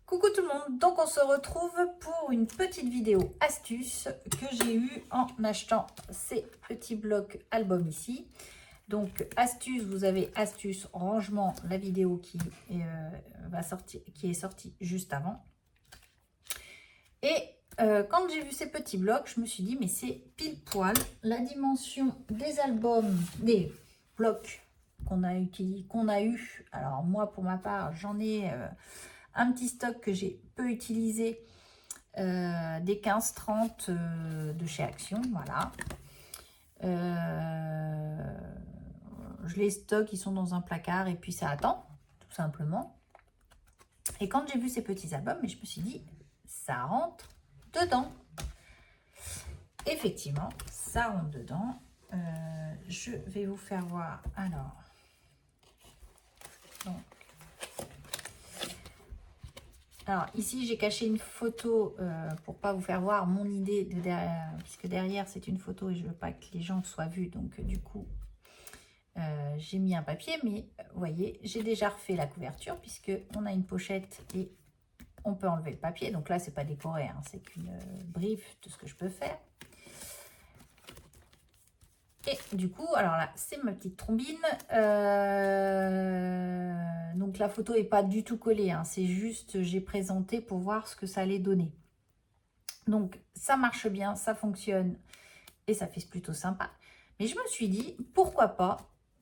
Coucou tout le monde, donc on se retrouve pour une petite vidéo astuce que j'ai eue en achetant ces petits blocs albums ici. Donc astuce, vous avez astuce rangement, la vidéo qui est sortie juste avant. Et quand j'ai vu ces petits blocs, je me suis dit mais c'est pile poil la dimension des albums, des blocs qu'on a eu. Alors moi pour ma part j'en ai un petit stock que j'ai peu utilisé, des 15-30 de chez Action, voilà. Je les stocke, ils sont dans un placard et puis ça attend, tout simplement. Et quand j'ai vu ces petits albums, je me suis dit, ça rentre dedans. Effectivement, ça rentre dedans. Je vais vous faire voir, alors. Donc, alors ici j'ai caché une photo pour pas vous faire voir mon idée de derrière, puisque derrière c'est une photo et je veux pas que les gens soient vus, donc du coup j'ai mis un papier, mais vous voyez j'ai déjà refait la couverture puisque on a une pochette et on peut enlever le papier, donc là c'est pas décoré, hein, c'est qu'une brief de ce que je peux faire. Et du coup, alors là, c'est ma petite trombine. Donc la photo n'est pas du tout collée, hein, c'est juste, j'ai présenté pour voir ce que ça allait donner. Donc ça marche bien, ça fonctionne et ça fait plutôt sympa. Mais je me suis dit, pourquoi pas,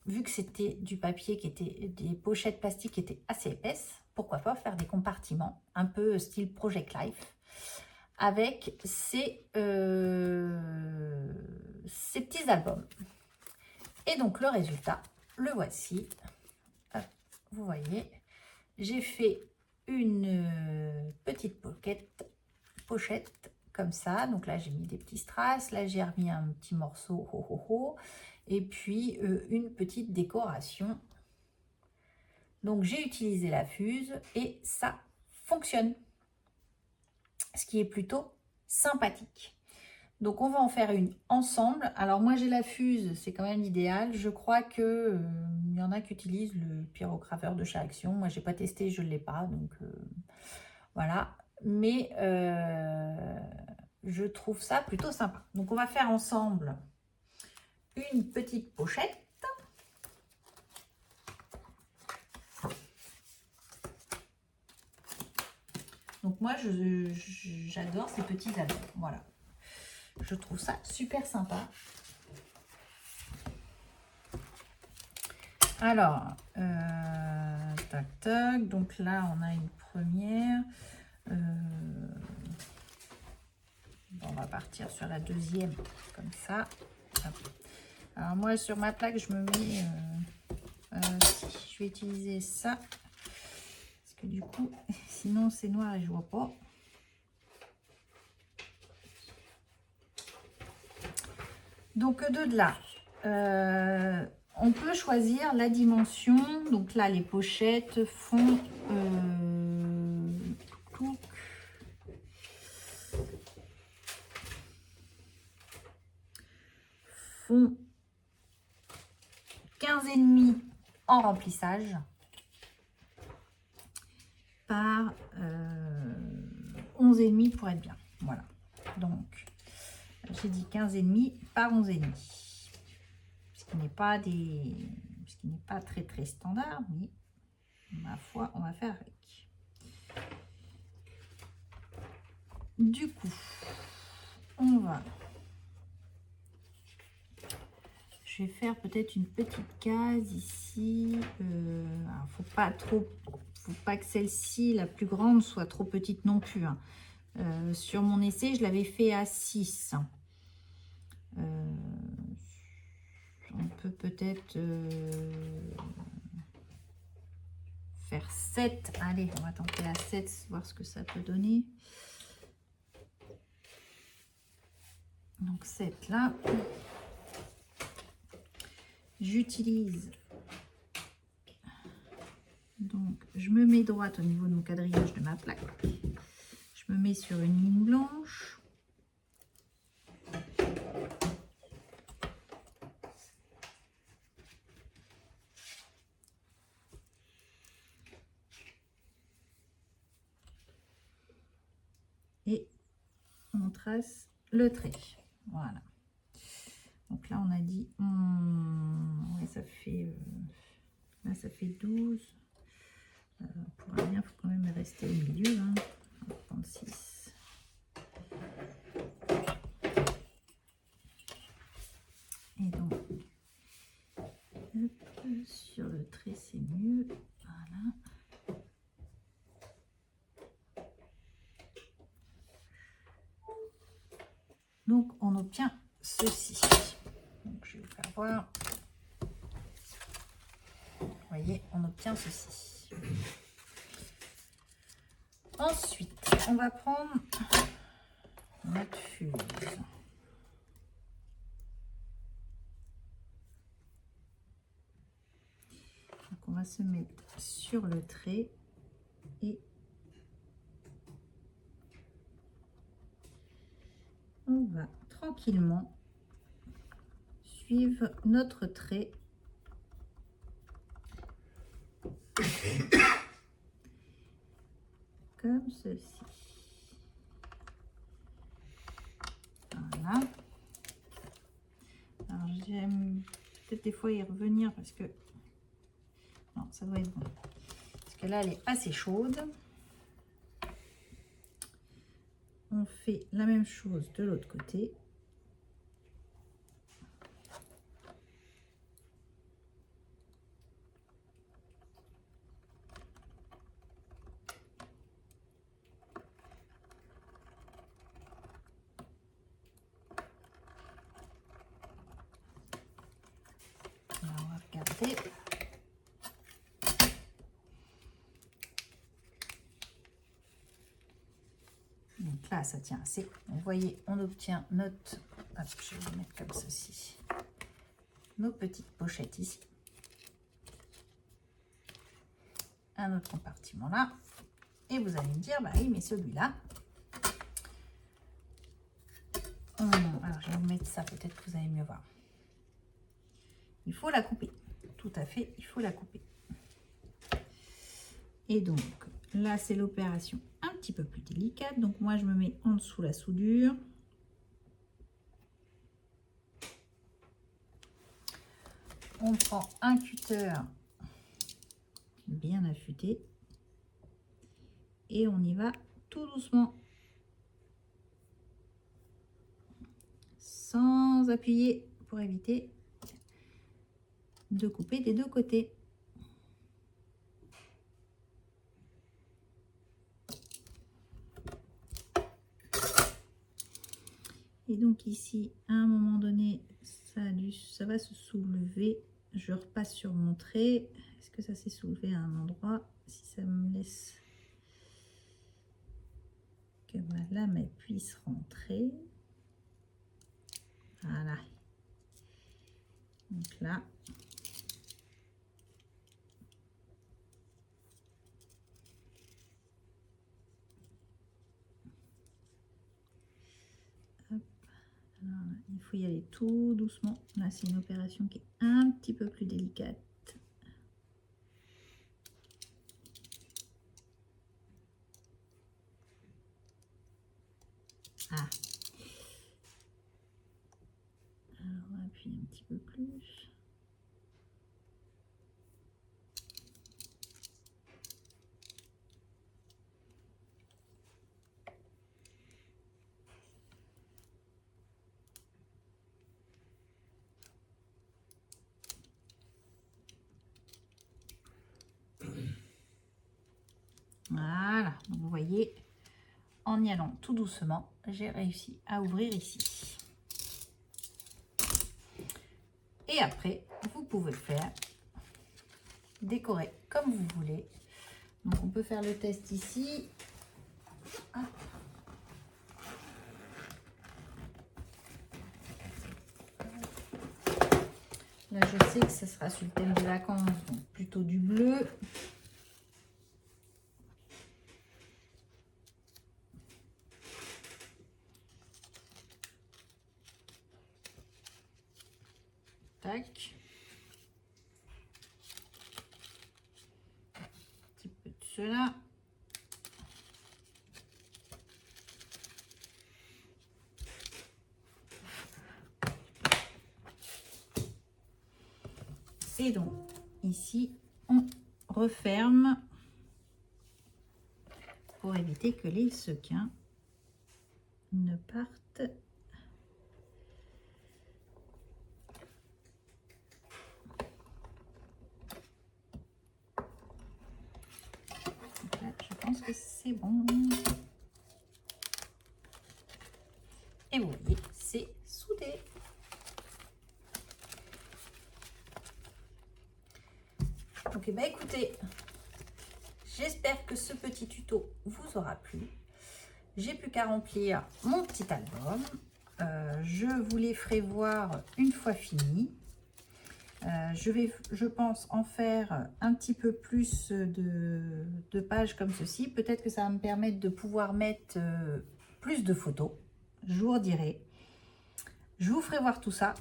vu que c'était du papier qui était, des pochettes plastiques qui étaient assez épaisses, pourquoi pas faire des compartiments, un peu style Project Life, avec ces petits albums. Et donc le résultat, le voici. Hop, vous voyez, j'ai fait une petite pochette comme ça. Donc là j'ai mis des petits strass, là j'ai remis un petit morceau et puis une petite décoration. Donc j'ai utilisé la fuse et ça fonctionne, ce qui est plutôt sympathique. Donc on va en faire une ensemble. Alors moi j'ai la fuse, c'est quand même l'idéal. Je crois que il y en a qui utilisent le pyrograveur de chez Action. Moi j'ai pas testé, je ne l'ai pas, donc voilà. Mais je trouve ça plutôt sympa. Donc on va faire ensemble une petite pochette. Donc moi j'adore ces petits albums. Voilà. Je trouve ça super sympa. Alors, tac tac, donc là on a une première. Bon, on va partir sur la deuxième, comme ça. Hop. Alors moi sur ma plaque je me mets, je vais utiliser ça, parce que du coup sinon c'est noir et je vois pas. Donc de là, on peut choisir la dimension. Donc là les pochettes font font 15,5 en remplissage par 11,5 pour être bien. Voilà. Donc j'ai dit 15,5 par 11,5. Ce qui n'est pas très standard, mais ma foi, on va faire avec. Du coup, je vais faire peut-être une petite case ici. Alors, faut pas que celle-ci, la plus grande, soit trop petite non plus, hein. Sur mon essai, je l'avais fait à 6. On peut peut-être faire 7. Allez, on va tenter à 7, voir ce que ça peut donner. Donc 7 là. J'utilise, donc je me mets droite au niveau de mon quadrillage de ma plaque. Je me mets sur une ligne blanche. et on trace le trait. Voilà. Donc là, on a dit, ouais, ça fait, là, ça fait 12. Pour un bien, il faut quand même rester au milieu. Hein. 36. Et donc, hop, sur le trait, c'est mieux. Voilà. Donc, on obtient ceci. Donc, je vais vous faire voir. Vous voyez, on obtient ceci. Ensuite, on va prendre notre fuse. Donc, on va se mettre sur le trait et on va tranquillement suivre notre trait comme ceci. Voilà. Alors j'aime peut-être des fois y revenir parce que non, ça doit être bon. Parce que là, elle est assez chaude. On fait la même chose de l'autre côté. Alors, on va regarder. Donc là, ça tient assez. Vous voyez, on obtient notre... Hop, je vais le mettre comme ceci. Nos petites pochettes ici. Un autre compartiment là. Et vous allez me dire, bah oui, mais celui-là... alors, je vais vous mettre ça, peut-être que vous allez mieux voir. Il faut la couper. Tout à fait, il faut la couper. Et donc, là, c'est l'opération un petit peu plus délicate. Donc, moi, je me mets en dessous la soudure. On prend un cutter bien affûté. Et on y va tout doucement. Sans appuyer pour éviter de couper des deux côtés. Et donc ici, à un moment donné, ça va se soulever. Je repasse sur mon trait. Est-ce que ça s'est soulevé à un endroit? Si ça me laisse que ma lame puisse rentrer. Voilà. Donc là. Hop. Alors là, il faut y aller tout doucement. Là, c'est une opération qui est un petit peu plus délicate. Ah. Alors, on va appuyer un petit peu plus. Voilà, donc vous voyez, en y allant tout doucement, j'ai réussi à ouvrir ici. Et après, vous pouvez faire décorer comme vous voulez. Donc on peut faire le test ici. Hop. Là, je sais que ce sera sur le thème des vacances, donc plutôt du bleu. Tac. Un petit peu de cela. Et donc, ici, on referme pour éviter que les sequins ne partent. Donc là, je pense que c'est bon. Et vous voyez, c'est soudé. Donc, écoutez, j'espère que ce petit tuto vous aura plu. J'ai plus qu'à remplir mon petit album. Je vous les ferai voir une fois fini. Je vais, je pense, en faire un petit peu plus de pages comme ceci. Peut-être que ça va me permettre de pouvoir mettre plus de photos. Je vous redirai. Je vous ferai voir tout ça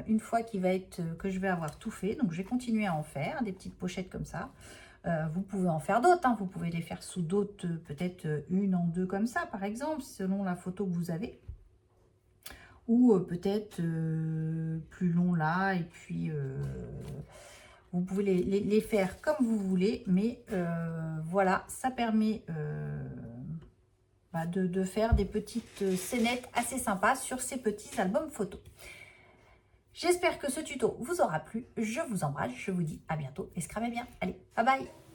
une fois qu'il va être que je vais avoir tout fait. Donc, je vais continuer à en faire des petites pochettes comme ça. Vous pouvez en faire d'autres. Hein. Vous pouvez les faire sous d'autres, peut-être une en deux comme ça, par exemple, selon la photo que vous avez. Ou peut-être plus long là. Et puis, vous pouvez les faire comme vous voulez. Mais voilà, ça permet de faire des petites scénettes assez sympas sur ces petits albums photos. J'espère que ce tuto vous aura plu. Je vous embrasse. Je vous dis à bientôt et scramez bien. Allez, bye bye!